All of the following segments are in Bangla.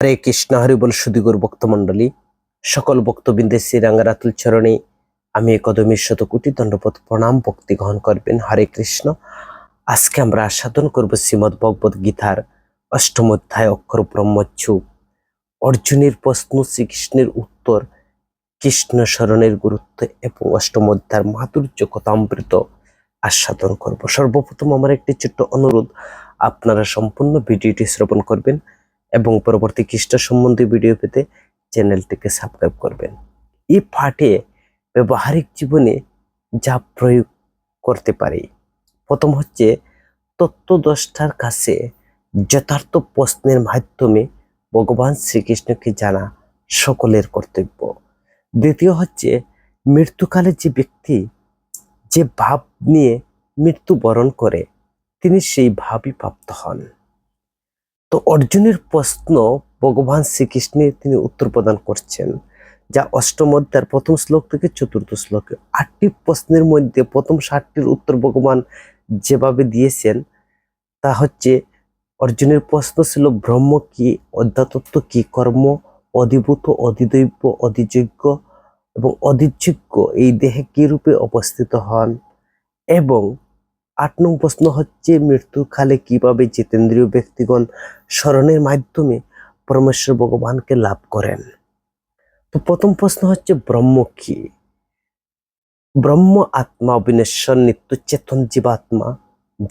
হরে কৃষ্ণ হরি বল সুদীগুর ভক্তমণ্ডলী সকল ভক্তবৃন্দের শ্রী রাঙ্গারাতুল চরণে আমি কদমীর শত কোটি দণ্ডপথ প্রণাম ভক্তি গ্রহণ করবেন। হরে কৃষ্ণ। আজকে আমরা আস্বাদন করব শ্রীমদ্ ভগবদ গীতার অষ্টম অধ্যায় অক্ষর ব্রহ্মচ্ছু। অর্জুনের প্রশ্ন, শ্রীকৃষ্ণের উত্তর, কৃষ্ণ স্মরণের গুরুত্ব এবং অষ্টম অধ্যায়ের মাধুর্য কথামৃত আস্বাদন করব। সর্বপ্রথম আমার একটি ছোট্ট অনুরোধ, আপনারা সম্পূর্ণ ভিডিওটি শ্রবণ করবেন এবং পরবর্তী খ্রিস্ট সম্বন্ধীয় ভিডিও পেতে চ্যানেলটিকে সাবস্ক্রাইব করবেন। এই পাঠে ব্যবহারিক জীবনে যা প্রয়োগ করতে পারি, প্রথম হচ্ছে তত্ত্বদ্রষ্টার কাছে যথার্থ প্রশ্নের মাধ্যমে ভগবান শ্রীকৃষ্ণকে জানা সকলের কর্তব্য। দ্বিতীয় হচ্ছে মৃত্যুকালে যে ব্যক্তি যে ভাব নিয়ে মৃত্যুবরণ করে তিনি সেই ভাবই প্রাপ্ত হন। তো অর্জুনের প্রশ্ন ভগবান শ্রীকৃষ্ণের তিনি উত্তর প্রদান করছেন, যা অষ্টম অধ্যায়ের প্রথম শ্লোক থেকে চতুর্থ শ্লোকে 8টি প্রশ্নের মধ্যে প্রথম 7টির উত্তর ভগবান যেভাবে দিয়েছেন তা হচ্ছে, অর্জুনের প্রশ্ন ছিল ব্রহ্ম কি, অধ্যাত্ম কি, কর্ম, অধিভূত, অধিদৈব, অধিযোগ্য এবং অধিযোগ্য এই দেহে কি রূপে অবস্থিত হন, এবং 8 নং প্রশ্ন হচ্ছে মৃত্যুকালে কিভাবে জিতেন্দ্রীয় ব্যক্তিগণ স্মরণের মাধ্যমে পরমেশ্বর ভগবানকে লাভ করেন। তো প্রথম প্রশ্ন হচ্ছে ব্রহ্ম কি? ব্রহ্ম আত্মা, অবিনশ্বর, নিত্য চেতন জীবাত্মা,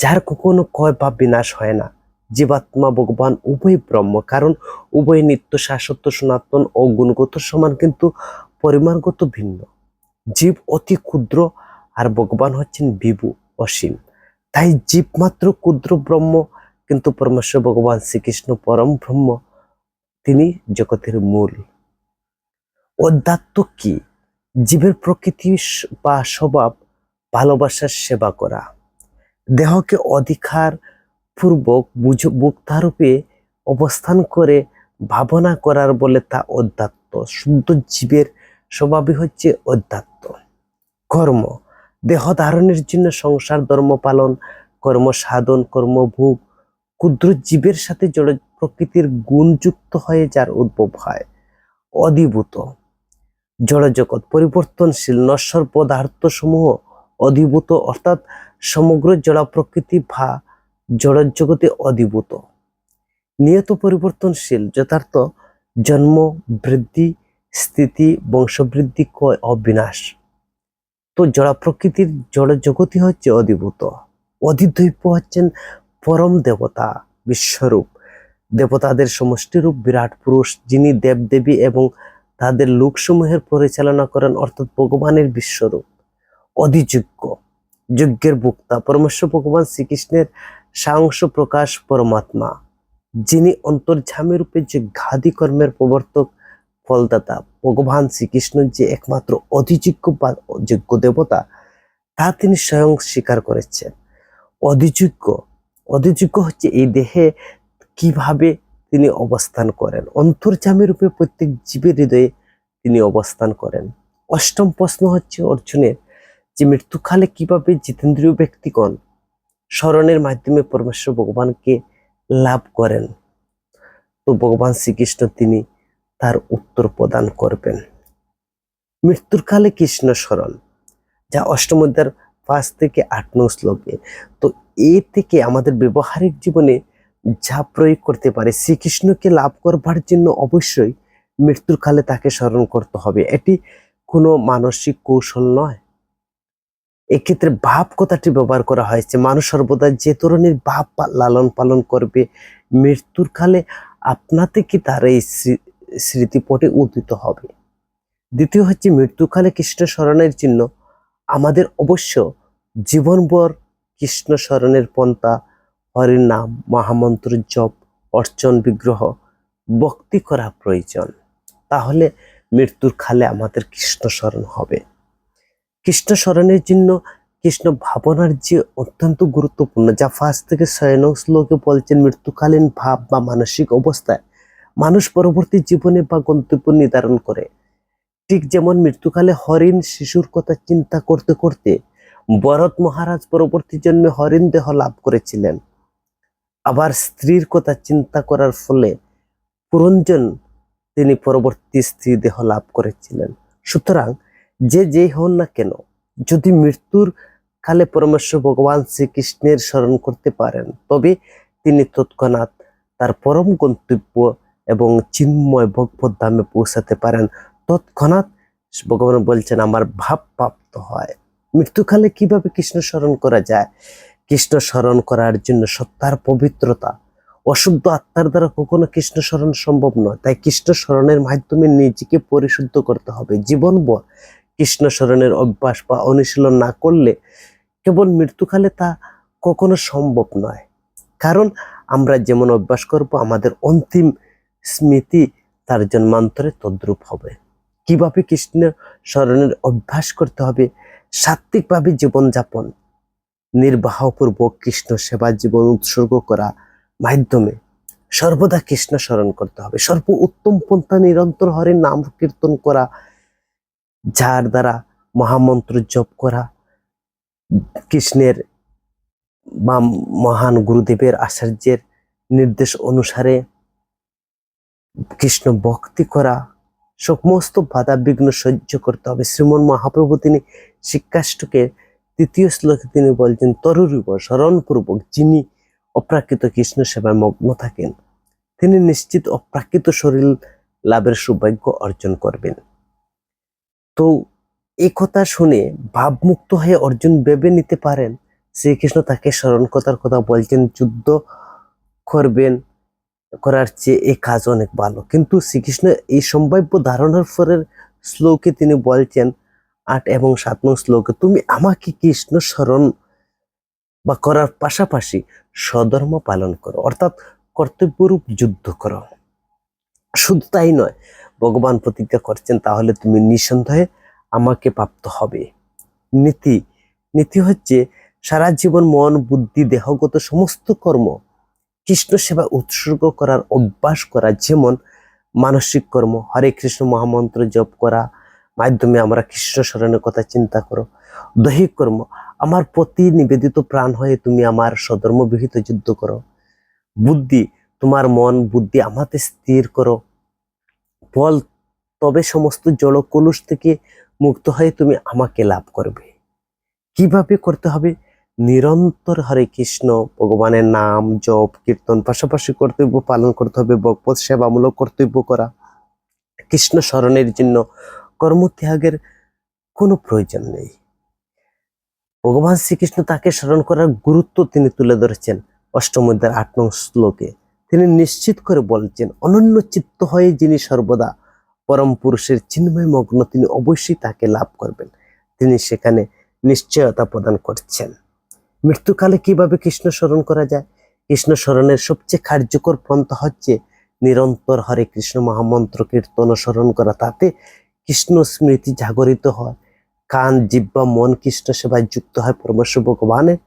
যার কখনো ক্ষয় বা বিনাশ হয় না। জীবাত্মা ভগবান উভয় ব্রহ্ম, কারণ উভয় নিত্য, শাশ্বত, সনাতন ও গুণগত সমান, কিন্তু পরিমাণগত ভিন্ন। জীব অতি ক্ষুদ্র আর ভগবান হচ্ছেন বিভু, অসীম। তাই জীব মাত্র ক্ষুদ্র ব্রহ্ম, কিন্তু পরমেশ্বর ভগবান শ্রীকৃষ্ণ পরম ব্রহ্ম, তিনি জগতের মূল। অধ্যাত্ম কি? জীবের প্রকৃতি বা স্বভাব ভালোবাসার সেবা করা, দেহকে অধিকার পূর্বক ভোক্তারূপে অবস্থান করে ভাবনা করার বলে তা অধ্যাত্ম। শুদ্ধ জীবের স্বভাবই হচ্ছে অধ্যাত্ম। কর্ম, দেহ ধারণের জন্য সংসার ধর্ম পালন, কর্ম সাধন, কর্মভোগ, ক্ষুদ্র জীবের সাথে জড় প্রকৃতির গুণযুক্ত হয়ে যার উদ্ভব হয়। অধিভূত, জড়জগৎ পরিবর্তনশীল, নশ্বর পদার্থ সমূহ অধিভূত, অর্থাৎ সমগ্র জড় প্রকৃতি বা জড়জগতে অধিভূত। নিয়ত পরিবর্তনশীল, যথার্থ জন্ম, বৃদ্ধি, স্থিতি, বংশবৃদ্ধি, ক্ষয়, অবিনাশ। তো জড় প্রকৃতির জড় জগতই হচ্ছে অধিভূত। অধিদৈব হচ্ছেন পরম দেবতা, বিশ্বরূপ, দেবতাদের সমষ্টিরূপ বিরাট পুরুষ, যিনি দেবদেবী এবং তাদের লোকসমূহের পরিচালনা করেন, অর্থাৎ ভগবানের বিশ্বরূপ। অধিযোগ্য, যজ্ঞের ভোক্তা, পরমেশ্বর ভগবান শ্রীকৃষ্ণের সাংশ প্রকাশ পরমাত্মা, যিনি অন্তর্যামী রূপে যজ্ঞাদি কর্মের প্রবর্তক, ফলদাতা। ভগবান শ্রীকৃষ্ণ যে একমাত্র অধিযোগ্য বা যোগ্য দেবতা, তা তিনি স্বয়ং স্বীকার করেছেন। অধিযোগ্য, অধিযোগ্য হচ্ছে এই দেহে কিভাবে তিনি অবস্থান করেন। অন্তর্যামী রূপে প্রত্যেক জীবের হৃদয়ে তিনি অবস্থান করেন। অষ্টম প্রশ্ন হচ্ছে অর্জুনের, যে মৃত্যুকালে কিভাবে জিতেন্দ্রীয় ব্যক্তিগণ স্মরণের মাধ্যমে পরমেশ্বর ভগবানকে লাভ করেন। তো ভগবান শ্রীকৃষ্ণ তিনি তার উত্তর প্রদান করবেন। মৃত্যুর কালে কৃষ্ণ স্মরণ, যা অষ্টম অধ্যায়ের 5 থেকে 8 নং শ্লোকে। তো এ থেকে আমাদের ব্যবহারিক জীবনে যা প্রয়োগ করতে পারে, শ্রীকৃষ্ণকে লাভ করবার জন্য অবশ্যই মৃত্যুর কালে তাকে স্মরণ করতে হবে। এটি কোনো মানসিক কৌশল নয়। এক্ষেত্রে ভাব কথাটি ব্যবহার করা হয়েছে। মানুষ সর্বদা যে ধরনের ভাব লালন পালন করবে, মৃত্যুর কালে আপনা থেকে তার এই স্মৃতিপটে উদিত হবে। দ্বিতীয় হচ্ছে মৃত্যুকালে কৃষ্ণ স্মরণের জন্য আমাদের অবশ্য জীবনভর কৃষ্ণ স্মরণের পন্থা, হরির নাম, মহামন্ত্র জপ, অর্চন, বিগ্রহ, ভক্তি করা প্রয়োজন। তাহলে মৃত্যুর কালে আমাদের কৃষ্ণ স্মরণ হবে। কৃষ্ণ স্মরণের জন্য কৃষ্ণ ভাবনার যে অত্যন্ত গুরুত্বপূর্ণ, যা 5 থেকে 6 নং শ্লোকে বলছেন, মৃত্যুকালীন ভাব বা মানসিক অবস্থায় মানুষ পরবর্তী জীবনে বা গন্তব্য নির্ধারণ করে। ঠিক যেমন মৃত্যুকালে হরিণ শিশুর কথা চিন্তা করতে করতে ভরত মহারাজ পরবর্তী জন্মে হরিণ দেহ লাভ করেছিলেন। আবার স্ত্রীর কথা চিন্তা করার ফলে পুরঞ্জন তিনি পরবর্তী স্ত্রী দেহ লাভ করেছিলেন। সুতরাং যেই হন না কেন, যদি মৃত্যুর কালে পরমেশ্বর ভগবান শ্রীকৃষ্ণের স্মরণ করতে পারেন, তবে তিনি তৎক্ষণাৎ তার পরম গন্তব্য এবং চিন্ময় ভগবত ধামে পৌঁছাতে পারেন। তৎক্ষণাৎ ভগবান বলছেন আমার ভাব প্রাপ্ত হয়। মৃত্যুকালে কিভাবে কৃষ্ণ স্মরণ করা যায়? কৃষ্ণ স্মরণ করার জন্য সত্তার পবিত্রতা, অশুদ্ধ আত্মার দ্বারা কখনো কৃষ্ণ স্মরণ সম্ভব নয়। তাই কৃষ্ণ স্মরণের মাধ্যমে নিজেকে পরিশুদ্ধ করতে হবে। জীবনভর কৃষ্ণ স্মরণের অভ্যাস বা অনুশীলন না করলে কেবল মৃত্যুকালে তা কখনো সম্ভব নয়। কারণ আমরা যেমন অভ্যাস করব, আমাদের অন্তিম স্মৃতি তার জন্মান্তরে তদ্রূপ হবে। কিভাবে কৃষ্ণ স্মরণের অভ্যাস করতে হবে? সাত্ত্বিকভাবে জীবনযাপন, নির্বাহপূর্বক কৃষ্ণ সেবা জীবন উৎসর্গ করা মাধ্যমে সর্বদা কৃষ্ণ স্মরণ করতে হবে। সর্ব উত্তম পন্থা নিরন্তর হরির নাম কীর্তন করা, যার দ্বারা মহামন্ত্র জপ করা, কৃষ্ণের বা মহান গুরুদেবের আচার্যের নির্দেশ অনুসারে কৃষ্ণ ভক্তি করা, সমস্ত বাধা বিঘ্ন সহ্য করতে হবে। শ্রীমন মহাপ্রভু তিনি শিক্ষাষ্টকের 3য় শ্লোকে তিনি বলছেন, তরুরূপ স্মরণপূর্বক যিনি অপ্রাকৃত কৃষ্ণ সেবায় মগ্ন থাকেন, তিনি নিশ্চিত অপ্রাকৃত শরীর লাভের সৌভাগ্য অর্জন করবেন। তো এই কথা শুনে ভাবমুক্ত হয়ে অর্জুন ভেবে নিতে পারেন শ্রীকৃষ্ণ তাকে স্মরণ করার কথা বলছেন, যুদ্ধ করার চেয়ে এই কাজ অনেক ভালো। কিন্তু শ্রীকৃষ্ণ এই সম্ভাব্য ধারণার পরের শ্লোকে তিনি বলছেন 8 এবং 7 নং শ্লোকে, তুমি আমাকে কৃষ্ণ স্মরণ বা করার পাশাপাশি স্বধর্ম পালন করো, অর্থাৎ কর্তব্যরূপ যুদ্ধ করো। শুধু তাই নয়, ভগবান প্রতিজ্ঞা করছেন তাহলে তুমি নিঃসন্দেহে আমাকে প্রাপ্ত হবে। নীতি হচ্ছে সারা জীবন মন, বুদ্ধি, দেহগত সমস্ত কর্ম কৃষ্ণ সেবা উৎসর্গ করার অভ্যাস করা। যেমন মানসিক কর্ম, হরে কৃষ্ণ মহামন্ত্র জপ করা মাধ্যমে আমরা কৃষ্ণ স্মরণের কথা চিন্তা করো। দৈহিক কর্ম, আমার প্রতি নিবেদিত প্রাণ হয়ে তুমি আমার স্বধর্ম বিহিত যুদ্ধ করো। বুদ্ধি, তোমার মন বুদ্ধি আমাতে স্থির করো। বল, তবে সমস্ত জড় কলুষ থেকে মুক্ত হয়ে তুমি আমাকে লাভ করবে। কিভাবে করতে হবে? নিরন্তর হরে কৃষ্ণ ভগবানের নাম জপ কীর্তন, পাশাপাশি কর্তব্য পালন করতে হবে, ভগবত সেবামূলক কর্তব্য করা। কৃষ্ণ স্মরণের জন্য কর্মত্যাগের কোনো প্রয়োজন নেই। ভগবান শ্রীকৃষ্ণ তাকে স্মরণ করার গুরুত্ব তিনি তুলে ধরেছেন 8ম অধ্যায়ের 8 নং শ্লোকে। তিনি নিশ্চিত করে বলছেন, অনন্য চিত্ত হয়ে যিনি সর্বদা পরম পুরুষের চিন্ময় মগ্ন, তিনি অবশ্যই তাকে লাভ করবেন। তিনি সেখানে নিশ্চয়তা প্রদান করছেন। মৃত্যুকালে কিভাবে কৃষ্ণ স্মরণ করা যায়? কৃষ্ণ স্মরণের সবচেয়ে কার্যকর পন্থা হচ্ছে নিরন্তর হরে কৃষ্ণ মহামন্ত্র কীর্তন স্মরণ করা। তাতে কৃষ্ণ স্মৃতি জাগরিত হয়, কান জিহ্বা মন কৃষ্ণ সেবায় যুক্ত হয়, পরমেশ্বর ভগবানের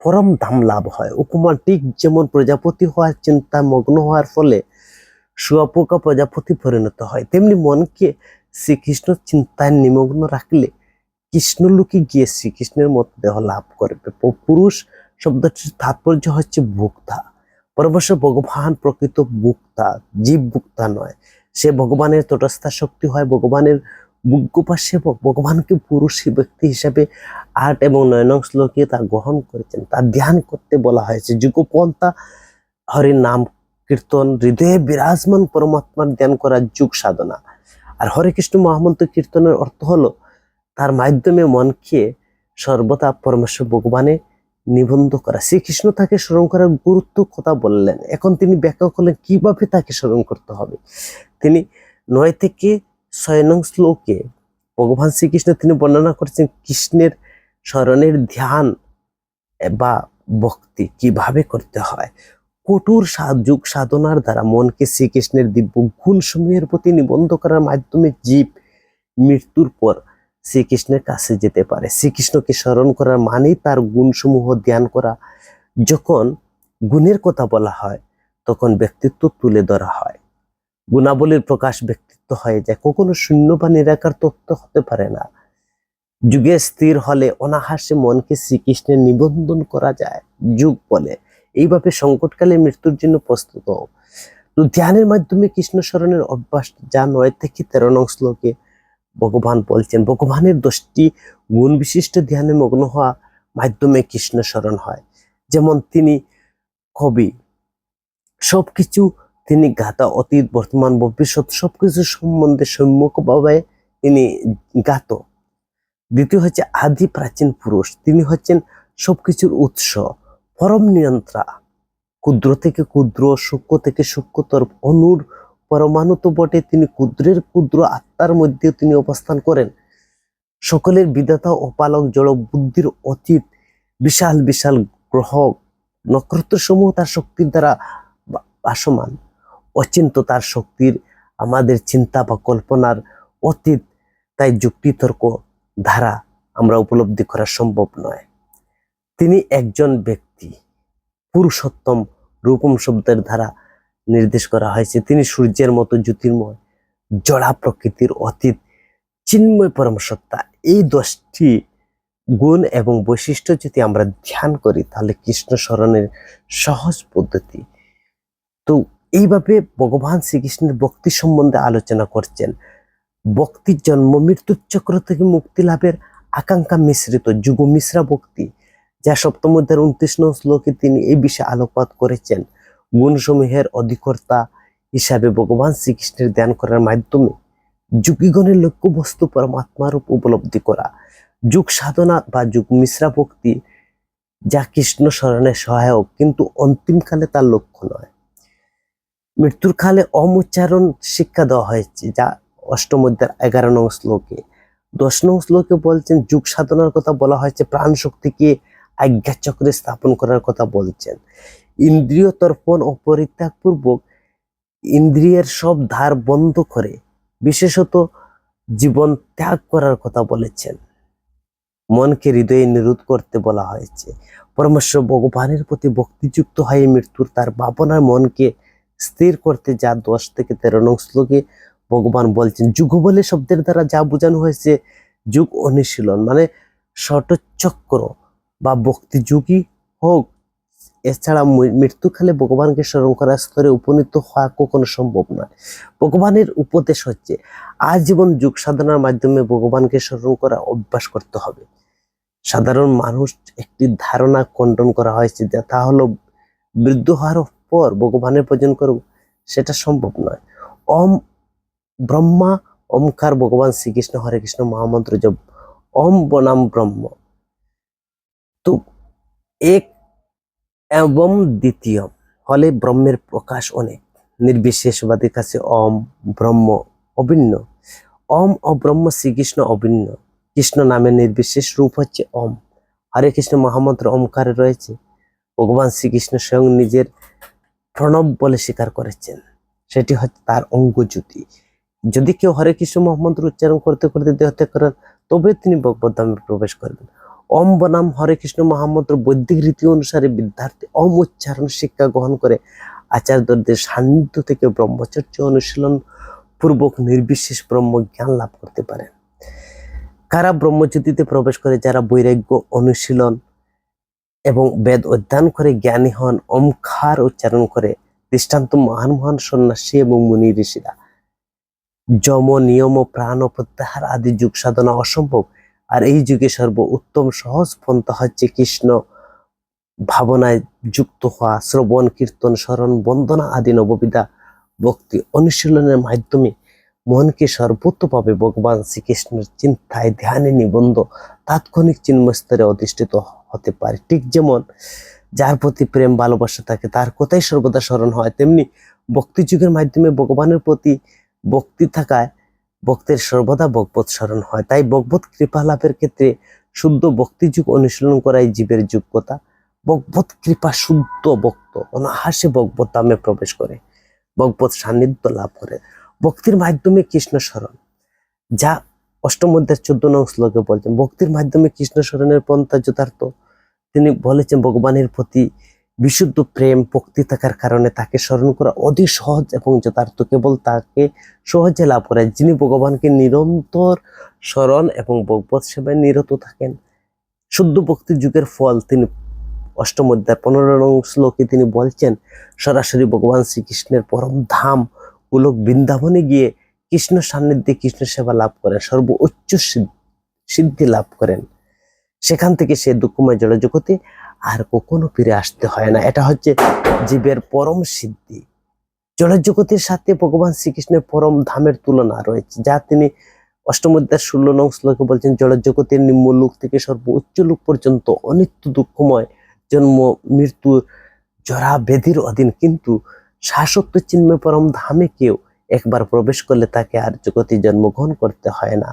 পরম ধাম লাভ হয়। উপমা ঠিক যেমন প্রজাপতি হওয়ার চিন্তায় মগ্ন হওয়ার ফলে শুঁয়াপোকা প্রজাপতি পরিণত হয়, তেমনি মনকে শ্রীকৃষ্ণ চিন্তায় নিমগ্ন রাখলে কৃষ্ণলোকে গিয়ে শ্রীকৃষ্ণের মতো দেহ লাভ করবে। পুরুষ শব্দটির তাৎপর্য হচ্ছে ভোক্তা। পরমেশ্বর ভগবান প্রকৃত ভোক্তা, জীব ভোক্তা নয়। সে ভগবানের তটস্থা শক্তি হয়, ভগবানের বুজ্ঞপা সেবক। ভগবানকে পুরুষ ব্যক্তি হিসাবে 8 এবং 9 নং শ্লোকে তা গ্রহণ করেছেন, তা ধ্যান করতে বলা হয়েছে। যুগপন্থা হরির নাম কীর্তন, হৃদয়ে বিরাজমান পরমাত্মার ধ্যান করা যুগ সাধনা। আর হরে কৃষ্ণ মহামন্ত্র কীর্তনের অর্থ হলো তার মাধ্যমে মনকে সর্বদা পরমেশ্বর ভগবানে নিবন্ধ করা। শ্রীকৃষ্ণ তাকে স্মরণ করার গুরুত্ব কথা বললেন। এখন তিনি ব্যাখ্যা করলেন কিভাবে তাকে স্মরণ করতে হবে। তিনি 9 থেকে 6 নং শ্লোকে ভগবান শ্রীকৃষ্ণ তিনি বর্ণনা করছেন কৃষ্ণের স্মরণের ধ্যান বা ভক্তি কিভাবে করতে হয়। কঠোর যুগ সাধনার দ্বারা মনকে শ্রীকৃষ্ণের দিব্য গুণ সমূহের প্রতি নিবন্ধ করার মাধ্যমে জীব মৃত্যুর পর শ্রীকৃষ্ণের কাছে যেতে পারে। শ্রীকৃষ্ণকে স্মরণ করার মানেই তার গুণসমূহ ধ্যান করা। যখন গুণের কথা বলা হয় তখন ব্যক্তিত্ব তুলে ধরা হয়, গুণাবলীর প্রকাশ ব্যক্তিত্ব হয়ে যায়। কখনো শূন্য বা নিরাকার তত্ত্ব হতে পারে না। যুগে স্থির হলে অনাহাসে মনকে শ্রীকৃষ্ণের নিবন্ধন করা যায়, যুগ বলে। এইভাবে সংকটকালে মৃত্যুর জন্য প্রস্তুত হও। তো ধ্যানের মাধ্যমে কৃষ্ণ স্মরণের অভ্যাস, যা 9 থেকে 13 নং শ্লোকে ভগবান বলছেন, ভগবানের 10টি গুণ বিশিষ্ট ধ্যানে মগ্ন হওয়া মাধ্যমে কৃষ্ণ স্মরণ হয়। যেমন তিনি কবি, সবকিছু তিনি গাতা, অতীত বর্তমান ভবিষ্যৎ সবকিছু সম্বন্ধে সম্মুখভাবে তিনি জ্ঞাত। দ্বিতীয় হচ্ছে আদি প্রাচীন পুরুষ, তিনি হচ্ছেন সবকিছুর উৎস, পরম নিয়ন্ত্রা, ক্ষুদ্র থেকে ক্ষুদ্র, সূক্ষ্ম থেকে সূক্ষ্মতর, অনুর পরমাণু তো বটে, তিনি ক্ষুদ্রের ক্ষুদ্র আত্মার মধ্যে তিনি অবস্থান করেন। সকলের বিধাতা ও পালক, জড় বুদ্ধির অতীত, বিশাল বিশাল গ্রহ নক্ষত্র সমূহ তার শক্তির দ্বারা ভাসমান, অচিন্ত তার শক্তির আমাদের চিন্তা বা কল্পনার অতীত, তাই যুক্তিতর্ক ধারা আমরা উপলব্ধি করা সম্ভব নয়। তিনি একজন ব্যক্তি, পুরুষোত্তম, রূপম শব্দের দ্বারা নির্দেশ করা হয়েছে। তিনি সূর্যের মতো জ্যোতির্ময়, জড়া প্রকৃতির অতীত, চিন্ময় পরম সত্তা। এই 10টি গুণ এবং বৈশিষ্ট্য যদি আমরা ধ্যান করি, তাহলে কৃষ্ণ স্মরণের সহজ পদ্ধতি। তো এইভাবে ভগবান শ্রীকৃষ্ণের ভক্তি সম্বন্ধে আলোচনা করছেন। ভক্তির জন্ম মৃত্যুর চক্র থেকে মুক্তি লাভের আকাঙ্ক্ষা মিশ্রিত যুগ মিশ্রা ভক্তি, যা সপ্তম অধ্যায়ের 29 নং শ্লোকে তিনি এই বিষয়ে আলোকপাত করেছেন। গুণসমূহের অধিকর্তা হিসাবে ভগবান শ্রীকৃষ্ণের ধ্যান করার মাধ্যমে যুগীগণের লক্ষ্যবস্তু পরমাত্মারূপ উপলব্ধি করা, যুগ সাধনা বা যুগ মিশ্রা ভক্তি, যা কৃষ্ণ স্মরণে সহায়ক, কিন্তু অন্তিমকালে তার লক্ষ্য নয়। মৃত্যুর কালে উচ্চারণ শিক্ষা দেওয়া হয়েছে, যা অষ্টম অধ্যায়ের 11 নং শ্লোকে। 10 নং শ্লোকে বলছেন যুগ সাধনার কথা বলা হয়েছে, প্রাণ শক্তিকে আজ্ঞা চক্রে স্থাপন করার কথা বলছেন। ইন্দ্রিয় তর্পণ ও পরিত্যাগ পূর্বক ইন্দ্রিয়ের সব ধার বন্ধ করে বিশেষত জীবন ত্যাগ করার কথা বলেছেন। মনকে হৃদয়ে নিরোধ করতে বলা হয়েছে। পরমেশ্বর ভগবানের প্রতি ভক্তিযুক্ত হয়ে মৃত্যুর তার ভাবনার মনকে স্থির করতে, যা 10 থেকে 13 নং শ্লোকে ভগবান বলছেন। যুগ বলে শব্দের দ্বারা যা বোঝানো হয়েছে যুগ অনুশীলন, মানে ষটচক্র বা ভক্তি যুগই হোক। এছাড়া মৃত্যুকালে ভগবানকে স্মরণ করার স্তরে উপনীত হওয়া কখনো সম্ভব নয়। ভগবানের উপদেশ হচ্ছে আজীবন যুগ সাধনার মাধ্যমে ভগবানকে স্মরণ করা অভ্যাস করতে হবে। সাধারণ মানুষ একটি ধারণা খণ্ডন করা হয়েছে, যে তা হলো বৃদ্ধ হওয়ার পর ভগবানের ভজন করব, সেটা সম্ভব নয়। ওম ব্রহ্মা, ওমকার ভগবান শ্রীকৃষ্ণ হরে কৃষ্ণ মহামন্ত্র জপ, ওম বনাম ব্রহ্ম। তো এক এবং দ্বিতীয় হলে ব্রহ্মের প্রকাশ অনেক, নির্বিশেষবাদীর কাছে ওম ব্রহ্ম অভিন্ন। ওম ও ব্রহ্ম শ্রীকৃষ্ণ অভিন্ন। কৃষ্ণ নামের নির্বিশেষ রূপ হচ্ছে ওম। হরে কৃষ্ণ মহামন্ত্র ওমকারে রয়েছে। ভগবান শ্রীকৃষ্ণ স্বয়ং নিজের প্রণব বলে স্বীকার করেছেন, সেটি হচ্ছে তার অঙ্গজ্যোতি। যদি কেউ হরে কৃষ্ণ মহামন্ত্র উচ্চারণ করতে করতে দেহত্যাগ করেন, তবে তিনি ভগবত ধামে প্রবেশ করবেন। ওম বনাম হরে কৃষ্ণ মহামন্ত্র বৈদিক রীতি অনুসারে বিদ্যার্থী ওম উচ্চারণ শিক্ষা গ্রহণ করে আচার্যদের সান্নিধ্য থেকে ব্রহ্মচর্য অনুশীলন পূর্বক নির্বিশেষ ব্রহ্ম জ্ঞান লাভ করতে পারেন। কারা ব্রহ্মজ্যোতিতে প্রবেশ করে? যারা বৈরাগ্য অনুশীলন এবং বেদ অধ্যয়ন করে জ্ঞানী হন, ওমকার উচ্চারণ করে। দৃষ্টান্ত মহান মহান সন্ন্যাসী এবং মুনি ঋষিরা। যম নিয়ম প্রাণ প্রত্যাহার আদি যুগ সাধনা অসম্ভব, আর এই যুগে সর্ব উত্তম সহজ পন্থা হচ্ছে কৃষ্ণ ভাবনায় যুক্ত হওয়া, শ্রবণ কীর্তন স্মরণ বন্দনা আদি নববিধা ভক্তি অনুশীলনের মাধ্যমে মনকে সর্বোত্তভাবে ভগবান শ্রীকৃষ্ণের চিন্তায় ধ্যানে নিবন্ধ তাৎক্ষণিক চিন্ময় স্তরে অধিষ্ঠিত হতে পারে। ঠিক যেমন যার প্রতি প্রেম ভালোবাসা থাকে, তার কথাই সর্বদা স্মরণ হয়, তেমনি ভক্তি যুগের মাধ্যমে ভগবানের প্রতি ভক্তি থাকায় ভক্তের সর্বদা ভগবত স্মরণ হয়। তাই ভগবত কৃপা লাভের ক্ষেত্রে শুদ্ধ ভক্তি যুগ অনুশীলন করাই জীবের যোগ্যতা। ভগবত কৃপা শুদ্ধ ভক্ত অনায়াসে ভগবত ধামে প্রবেশ করে, ভগবত সান্নিধ্য লাভ করে। ভক্তির মাধ্যমে কৃষ্ণ স্মরণ, যা অষ্টম অধ্যায়ের 14 নং শ্লোকে বলছেন, ভক্তির মাধ্যমে কৃষ্ণ স্মরণের পন্থা যথার্থ। তিনি বলেছেন ভগবানের প্রতি বিশুদ্ধ প্রেম ভক্তি থাকার কারণে তাকে স্মরণ করা অধিক সহজ এবং যথার্থ। কেবল তাকে সহজে লাভ করে যিনি ভগবানকে নিরন্তর স্মরণ এবং ভগবত সেবায় নিরত থাকেন। শুদ্ধ ভক্তি যুগের ফল তিনি অষ্টম অধ্যায় 15 নং শ্লোকে তিনি বলছেন সরাসরি ভগবান শ্রীকৃষ্ণের পরম ধাম গোলক বৃন্দাবনে গিয়ে কৃষ্ণ সান্নিধ্যে কৃষ্ণ সেবা লাভ করেন, সর্বোচ্চ সিদ্ধি লাভ করেন। সেখান থেকে সে দুঃখময় জড় জগতে আর কখনো ফিরে আসতে হয় না। এটা হচ্ছে জীবের পরম সিদ্ধি। জড় জগতের সাথে ভগবান শ্রীকৃষ্ণের পরম ধামের তুলনা রয়েছে, যা তিনি অষ্টম অধ্যায় 16 নং শ্লোকে বলছেন জড় জগতের নিম্ন লোক থেকে সর্বোচ্চ লোক পর্যন্ত অনিত্য দুঃখময়, জন্ম মৃত্যু জরা ব্যাধির অধীন, কিন্তু শাশ্বত চিন্ময় পরম ধামে কেউ একবার প্রবেশ করলে তাকে আর জগতে জন্মগ্রহণ করতে হয় না।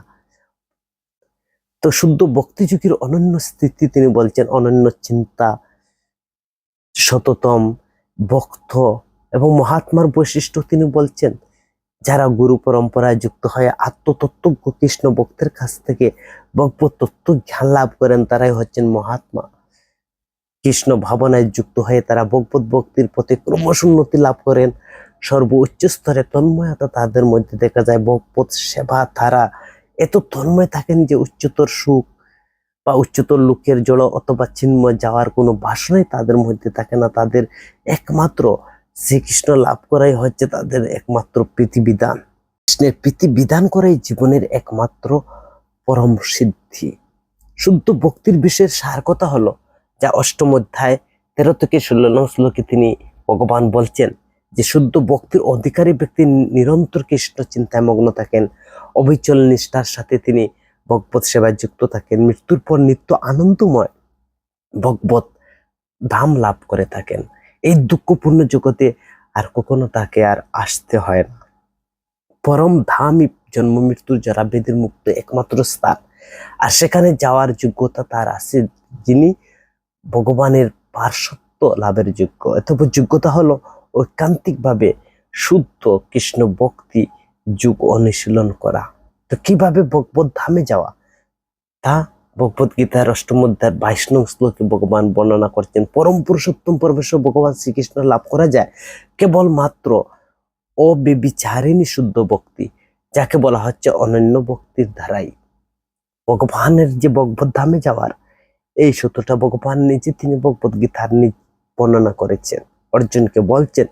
তো শুদ্ধ ভক্তি যুগের অনন্য স্থিতি তিনি বলছেন, অনন্য চিন্তা, সততম ভক্ত এবং মহাত্মার বৈশিষ্ট্য তিনি বলছেন, যারা গুরু পরম্পরায় যুক্ত হয়ে আত্মতত্ত্বজ্ঞ কৃষ্ণ ভক্তের কাছ থেকে ভগবত তত্ত্ব জ্ঞান লাভ করেন, তারাই হচ্ছেন মহাত্মা। কৃষ্ণ ভাবনায় যুক্ত হয়ে তারা ভগবত ভক্তির পথে ক্রমশ উন্নতি লাভ করেন। সর্বোচ্চ স্তরে তন্ময়তা তাদের মধ্যে দেখা যায়। ভগবত সেবা তারা এত তন্ময় থাকেন যে উচ্চতর সুখ বা উচ্চতর লোকের জড় অথবা চিন্ময় যাওয়ার কোনো বাসনাই তাদের মধ্যে থাকে না। তাদের একমাত্র শ্রীকৃষ্ণ লাভ করাই হচ্ছে তাদের একমাত্র প্রীতিবিধান। কৃষ্ণের প্রীতিবিধান করাই জীবনের একমাত্র পরম সিদ্ধি। শুদ্ধ ভক্তির বিষয়ের সার কথা হলো, যা অষ্টম অধ্যায় 13 থেকে 16 নং শ্লোকে তিনি ভগবান বলছেন যে শুদ্ধ ভক্তির অধিকারী ব্যক্তি নিরন্তর কৃষ্ণ চিন্তায় মগ্ন থাকেন, অবিচল নিষ্ঠার সাথে তিনি ভগবত সেবায় যুক্ত থাকেন, মৃত্যুর পর নিত্য আনন্দময় ভগবত ধাম লাভ করে থাকেন। এই দুঃখপূর্ণ জগতে আর কখনো তাকে আর আসতে হয় না। পরম ধামই জন্ম মৃত্যুর যারা বেদের মুক্ত একমাত্র স্থান, আর সেখানে যাওয়ার যোগ্যতা তার আছে যিনি ভগবানের পার্শ্বত্ব লাভের যোগ্য। অথবা যোগ্যতা হলো ঐকান্তিক ভাবে শুদ্ধ কৃষ্ণ ভক্তি যুগ অনুশীলন করা। তো কিভাবে ভগবত ধামে যাওয়া, তা ভগবত গীতার অষ্টম অধ্যায় 22 নং শ্লোকে ভগবান বর্ণনা করছেন। পরম পুরুষোত্তম পরমেশ্বর ভগবান শ্রীকৃষ্ণ লাভ করা যায় কেবলমাত্র অবিচারিণী শুদ্ধ ভক্তি, যাকে বলা হচ্ছে অনন্য ভক্তির ধারাই। ভগবানের যে ভগবত ধামে যাওয়ার এই সত্যটা ভগবান নিজে তিনি ভগবত গীতার বর্ণনা করেছেন। অর্জুনকে বলছেন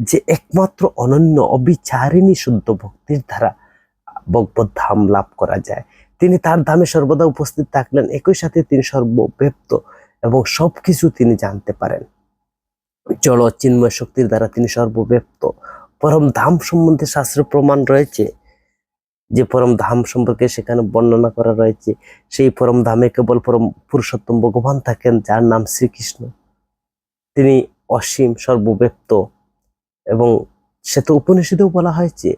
যে একমাত্র অনন্য অবিচারিণী শুদ্ধ ভক্তির দ্বারা ভগবত ধাম লাভ করা যায়। তিনি তার ধামে সর্বদা উপস্থিত থাকলেন, একই সাথে তিনি সর্বব্যাপ্ত এবং সবকিছু তিনি জানতে পারেন। জড় চিন্ময় শক্তির দ্বারা তিনি সর্বব্যাপ্ত। পরম ধাম সম্বন্ধে শাস্ত্র প্রমাণ রয়েছে, যে পরম ধাম সম্পর্কে সেখানে বর্ণনা করা রয়েছে। সেই পরম ধামে কেবল পরম পুরুষোত্তম ভগবান থাকেন, যার নাম শ্রীকৃষ্ণ। তিনি অসীম, সর্বব্যাপ্ত, এবং সে তো উপনিষদেও বলা হয়েছে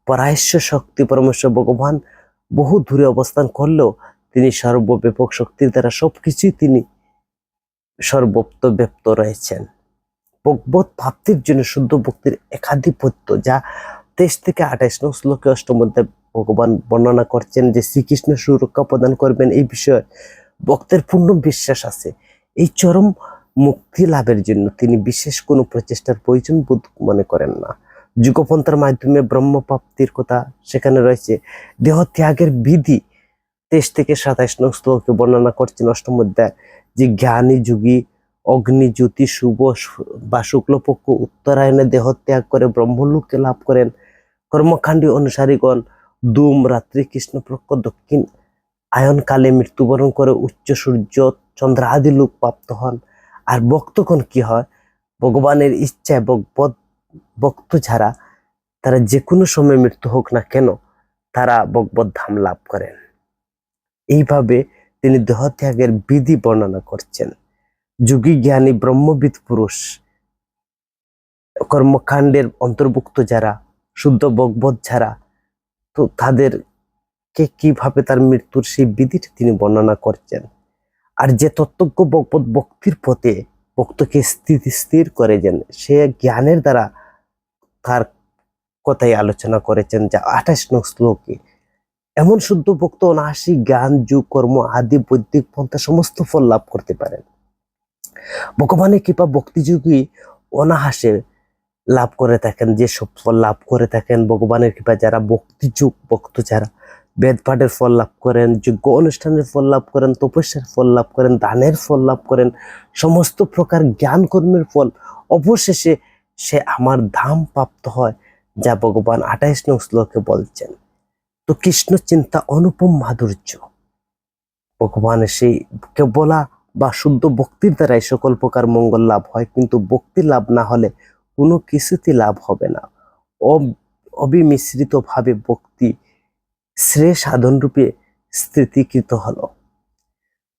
পরায়শ্য শক্তি পরমেশ্বর ভগবান বহু দূরে অবস্থান করলেও তিনি সর্বব্যাপক শক্তির দ্বারা সবকিছুই তিনি সর্বত্র ব্যপ্ত রয়েছেন। ভগবত প্রাপ্তির জন্য শুদ্ধ ভক্তির একাধিপত্য, যা 23 থেকে 28 নং শ্লোকে অষ্টম অধ্যায়ে ভগবান বর্ণনা করছেন যে শ্রীকৃষ্ণ সুরক্ষা প্রদান করবেন, এই বিষয়ে ভক্তের পূর্ণ বিশ্বাস আছে। এই চরম মুক্তি লাভের জন্য তিনি বিশেষ কোনো প্রচেষ্টার প্রয়োজন বোধ মনে করেন না। যুগপন্থার মাধ্যমে ব্রহ্ম প্রাপ্তির কথা সেখানে রয়েছে। দেহ ত্যাগের বিধি 23 থেকে 27 নং শ্লোকে বর্ণনা করছেন অষ্টম অধ্যায়, যে জ্ঞানী যোগী অগ্নিজ্যোতি শুভ বা শুক্লপক্ষ উত্তরায়ণে দেহ ত্যাগ করে ব্রহ্মলোককে লাভ করেন। কর্মকাণ্ডী অনুসারীগণ ধূম রাত্রি কৃষ্ণপক্ষ দক্ষিণ আয়নকালে মৃত্যুবরণ করে উচ্চ সূর্য চন্দ্র আদি লোক প্রাপ্ত হন। আর ভক্তগণ কি হয়, ভগবানের ইচ্ছায় ভক্ত যারা, তারা যে কোনো সময় মৃত্যু হোক না কেন তারা ভগবত ধাম লাভ করেন। এইভাবে তিনি দেহ ত্যাগের বিধি বর্ণনা করছেন। যোগী জ্ঞানী ব্রহ্মবিদ পুরুষ কর্মকাণ্ডের অন্তর্ভুক্ত যারা, শুদ্ধ ভগবত যারা, তো তাদেরকে কিভাবে তার মৃত্যুর সেই বিধিটা তিনি বর্ণনা করছেন। আর যে তত্ত্বজ্ঞ ভগবত ভক্তির পথে ভক্তকে স্থির করে যেন, সে জ্ঞানের দ্বারা তার কথাই আলোচনা করেছেন, যা 28 নং শ্লোকে। এমন শুদ্ধ ভক্ত অনায়াসী জ্ঞান যোগ কর্ম আদি বৈদিক পন্থা সমস্ত ফল লাভ করতে পারেন। ভগবানের কৃপা ভক্তিযোগী অনাহাসে লাভ করে থাকেন, যে সব ফল লাভ করে থাকেন ভগবানের কৃপা যারা ভক্তিযোগ ভক্ত যারা, বেদ পাঠের ফল লাভ করেন, যজ্ঞ অনুষ্ঠানের ফল লাভ করেন, তপস্যার ফল লাভ করেন, দানের ফল লাভ করেন, সমস্ত প্রকার জ্ঞান কর্মের ফল, অবশেষে সে আমার ধাম প্রাপ্ত হয়, যা ভগবান 28 নং শ্লোকে বলছেন। তো কৃষ্ণ চিন্তা অনুপম মাধুর্য, ভগবানের সেই বলা বা শুদ্ধ ভক্তির দ্বারাই সকল প্রকার মঙ্গল লাভ হয়, কিন্তু ভক্তি লাভ না হলে কোনো কিছুতে লাভ হবে না। অবিমিশ্রিত ভাবে ভক্তি শ্রেয় সাধন রূপে স্থিতিকৃত হলো।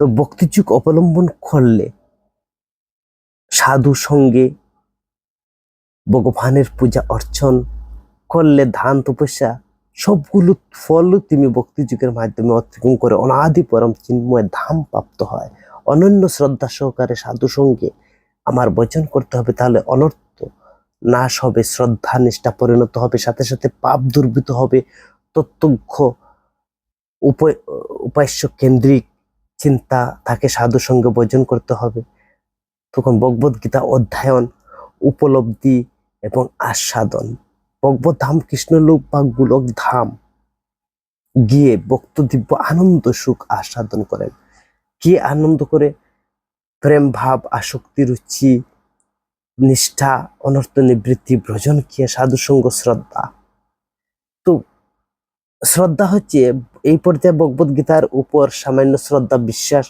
তো ভক্তিযুগ অবলম্বন করলে, সাধু সঙ্গে ভগবানের পূজা অর্চন করলে, ধান তপস্যা সবগুলো ফল তুমি ভক্তি যুগের মাধ্যমে অতিক্রম করে অনাদি পরম চিন্ময় ধাম প্রাপ্ত হয়। অনন্য শ্রদ্ধা সহকারে সাধু সঙ্গে আমার ভজন করতে হবে, তাহলে অনর্থ নাশ হবে, শ্রদ্ধা নিষ্ঠা পরিণত হবে, সাথে সাথে পাপ দুর্বৃত হবে, তত্ত্বজ্ঞ উপাস্য কেন্দ্রিক চিন্তা তাকে সাধু সঙ্গে ভজন করতে হবে। তখন ভগবদ গীতা অধ্যয়ন, উপলব্ধি এবং আস্বাদন, ভগবত ধাম কৃষ্ণলোক বা গোলক ধাম গিয়ে ভক্ত দিব্য আনন্দ সুখ আস্বাদন করেন। কি আনন্দ করে? প্রেম ভাব, আসক্তি, রুচি, নিষ্ঠা, অনর্থ নিবৃত্তি, ভ্রজন কিয়া সাধুসঙ্গ, শ্রদ্ধা। তো শ্রদ্ধা হচ্ছে এই পর্যায়ে ভগবদ গীতার উপর সামান্য শ্রদ্ধা, বিশ্বাস।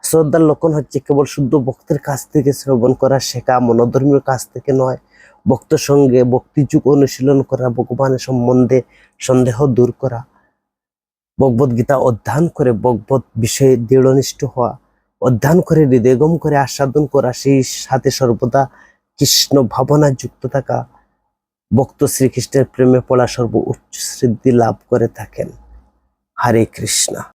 শ্রদ্ধার লক্ষণ হচ্ছে কেবল শুদ্ধ ভক্তের কাছ থেকে শ্রবণ করা, শেখা, মনোধর্মীয় কাছ থেকে নয়। ভক্ত সঙ্গে ভক্তিযুগ অনুশীলন করা, ভগবানের সম্বন্ধে সন্দেহ দূর করা, ভগবদ গীতা অধ্যয়ন করে ভগবত বিষয়ে দৃঢ়নিষ্ঠ হওয়া, অধ্যয়ন করে হৃদয়গম করে আস্বাদন করা, সেই সাথে সর্বদা কৃষ্ণ ভাবনা যুক্ত থাকা, ভক্ত শ্রীকৃষ্ণের প্রেমে পড়া সর্ব উচ্চ সিদ্ধি লাভ করে থাকেন। হরে কৃষ্ণ।